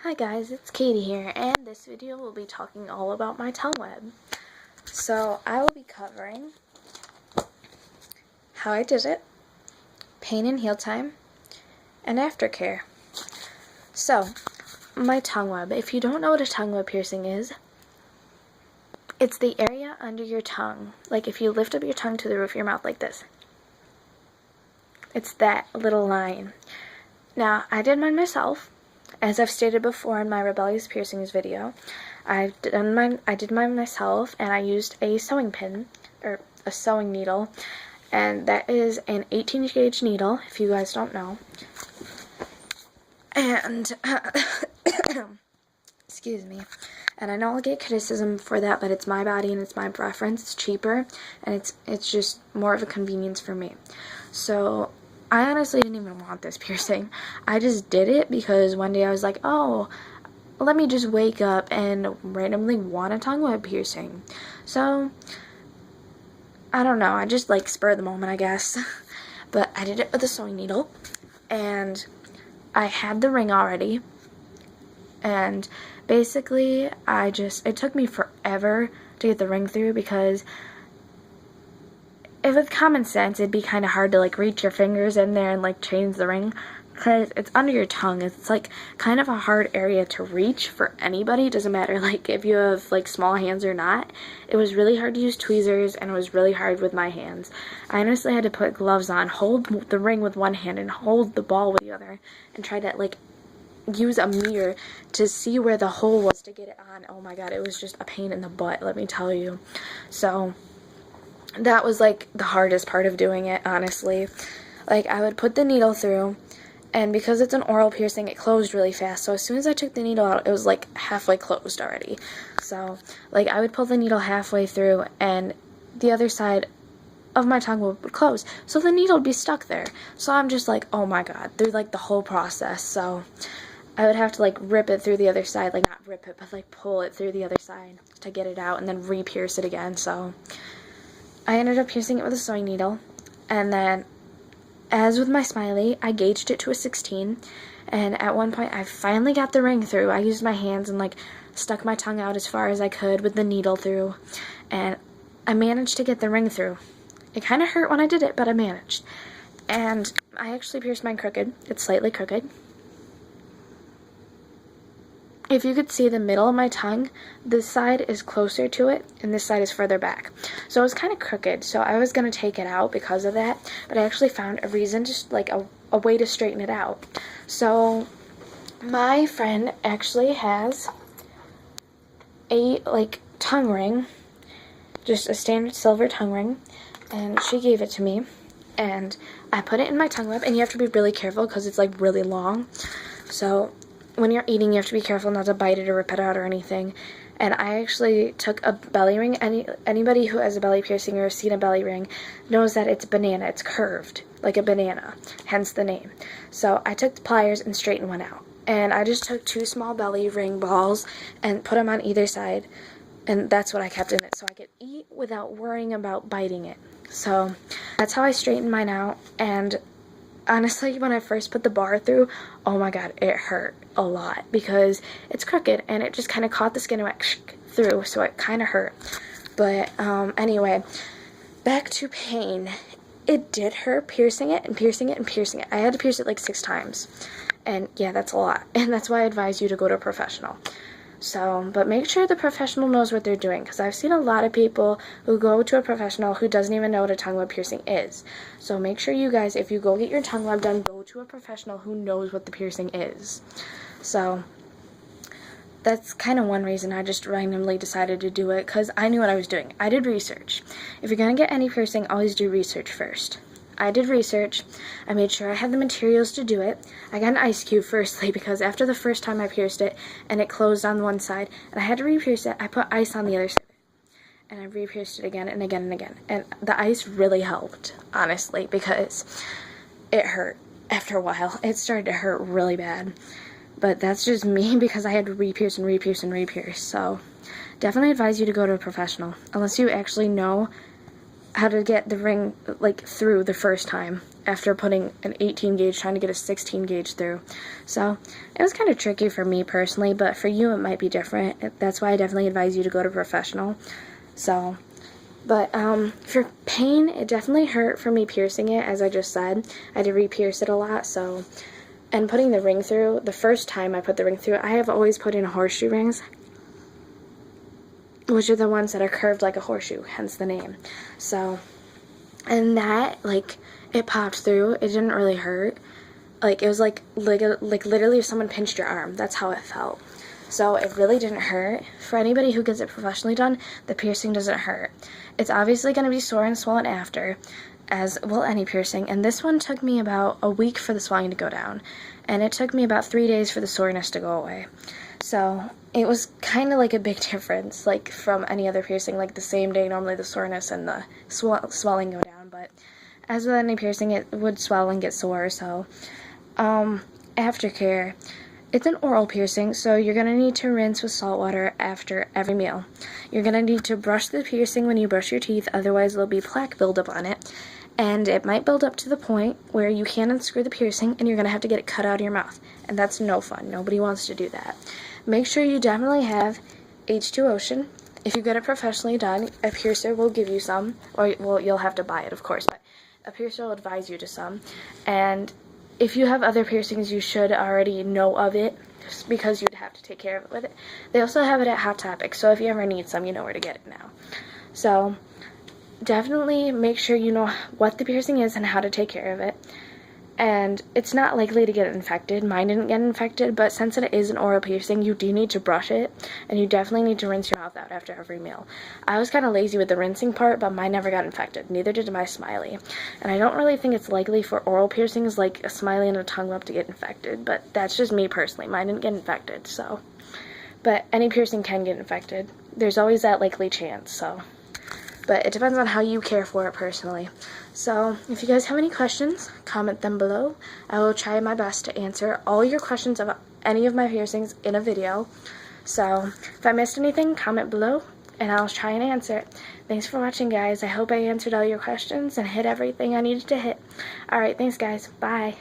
Hi guys, it's Katie here, and this video will be talking all about my tongue web. So I will be covering how I did it, pain and heal time, and aftercare. So, my tongue web. If you don't know what a tongue web piercing is, it's the area under your tongue. Like if you lift up your tongue to the roof of your mouth like this. It's that little line. Now, I did mine myself. As I've stated before in my rebellious piercings video, I did mine myself, and I used a sewing pin, or a sewing needle, and that is an 18 gauge needle, if you guys don't know. And, excuse me, and I know I'll get criticism for that, but it's my body and it's my preference. It's cheaper, and it's just more of a convenience for me. So I honestly didn't even want this piercing. I just did it because one day I was like, oh, let me just wake up and randomly want a tongue web piercing. So, I don't know, I just like spur the moment, I guess. But I did it with a sewing needle, and I had the ring already, and basically it took me forever to get the ring through, because if with common sense, it'd be kind of hard to like reach your fingers in there and like change the ring, because it's under your tongue. It's like kind of a hard area to reach for anybody. It doesn't matter like if you have like small hands or not. It was really hard to use tweezers, and it was really hard with my hands. I honestly had to put gloves on, hold the ring with one hand and hold the ball with the other, and try to like use a mirror to see where the hole was to get it on. Oh my god, it was just a pain in the butt, let me tell you. So that was like the hardest part of doing it, honestly. Like, I would put the needle through, and because it's an oral piercing, it closed really fast. So as soon as I took the needle out, it was like halfway closed already. So like I would pull the needle halfway through, and the other side of my tongue would close, so the needle would be stuck there. So I'm just like, oh my god, through like the whole process. So I would have to like rip it through the other side, like not rip it, but like pull it through the other side to get it out, and then re-pierce it again. So I ended up piercing it with a sewing needle, and then, as with my smiley, I gauged it to a 16, and at one point I finally got the ring through. I used my hands and like stuck my tongue out as far as I could with the needle through, and I managed to get the ring through. It kind of hurt when I did it, but I managed. And I actually pierced mine crooked. It's slightly crooked. If you could see the middle of my tongue, this side is closer to it, and this side is further back. So it was kind of crooked, so I was going to take it out because of that, but I actually found a reason, just like a way to straighten it out. So my friend actually has a like tongue ring, just a standard silver tongue ring, and she gave it to me, and I put it in my tongue web, and you have to be really careful because it's like really long. So when you're eating, you have to be careful not to bite it or rip it out or anything. And I actually took a belly ring. Anybody who has a belly piercing or has seen a belly ring knows that it's banana. It's curved like a banana, hence the name. So I took the pliers and straightened one out. And I just took 2 small belly ring balls and put them on either side. And that's what I kept in it, so I could eat without worrying about biting it. So that's how I straightened mine out. And honestly, when I first put the bar through, oh my god, it hurt a lot because it's crooked, and it just kind of caught the skin and went through, so it kind of hurt. But anyway, back to pain. It did hurt piercing it and piercing it and piercing it. I had to pierce it like 6 times, and yeah, that's a lot, and that's why I advise you to go to a professional. So, but make sure the professional knows what they're doing, because I've seen a lot of people who go to a professional who doesn't even know what a tongue web piercing is. So make sure you guys, if you go get your tongue web done, go to a professional who knows what the piercing is. So that's kind of one reason I just randomly decided to do it, because I knew what I was doing. I did research. If you're going to get any piercing, always do research first. I did research. I made sure I had the materials to do it. I got an ice cube firstly, because after the first time I pierced it and it closed on one side and I had to re-pierce it, I put ice on the other side. And I re-pierced it again and again and again. And the ice really helped, honestly, because it hurt after a while. It started to hurt really bad. But that's just me, because I had to re-pierce and re-pierce and re-pierce. So definitely advise you to go to a professional, unless you actually know how to get the ring like through the first time after putting an 18 gauge trying to get a 16 gauge through. So it was kind of tricky for me personally, but for you it might be different. That's why I definitely advise you to go to a professional. So, but for pain, it definitely hurt for me piercing it, as I just said. I had to re-pierce it a lot. So, and putting the ring through, the first time I put the ring through, I have always put in horseshoe rings, which are the ones that are curved like a horseshoe, hence the name. So, and that, like, it popped through. It didn't really hurt. Like, it was like literally if someone pinched your arm. That's how it felt. So it really didn't hurt. For anybody who gets it professionally done, the piercing doesn't hurt. It's obviously going to be sore and swollen after, as will any piercing. And this one took me about a week for the swelling to go down. And it took me about 3 days for the soreness to go away. So it was kind of like a big difference, like from any other piercing. Like the same day, normally the soreness and the swelling go down. But as with any piercing, it would swell and get sore. So aftercare. It's an oral piercing, so you're going to need to rinse with salt water after every meal. You're going to need to brush the piercing when you brush your teeth, otherwise there'll be plaque buildup on it. And it might build up to the point where you can't unscrew the piercing and you're going to have to get it cut out of your mouth. And that's no fun. Nobody wants to do that. Make sure you definitely have H2 Ocean. If you get it professionally done, a piercer will give you some, or well, you'll have to buy it, of course, but a piercer will advise you to some. And if you have other piercings, you should already know of it, just because you'd have to take care of it with it. They also have it at Hot Topic, so if you ever need some, you know where to get it now. So definitely make sure you know what the piercing is and how to take care of it. And it's not likely to get infected. Mine didn't get infected, but since it is an oral piercing, you do need to brush it, and you definitely need to rinse your mouth out after every meal. I was kind of lazy with the rinsing part, but mine never got infected. Neither did my smiley. And I don't really think it's likely for oral piercings like a smiley and a tongue rub to get infected, but that's just me personally. Mine didn't get infected, so. But any piercing can get infected. There's always that likely chance, so. But it depends on how you care for it personally. So, if you guys have any questions, comment them below. I will try my best to answer all your questions about any of my piercings in a video. So, if I missed anything, comment below, and I'll try and answer it. Thanks for watching, guys. I hope I answered all your questions and hit everything I needed to hit. Alright, thanks, guys. Bye.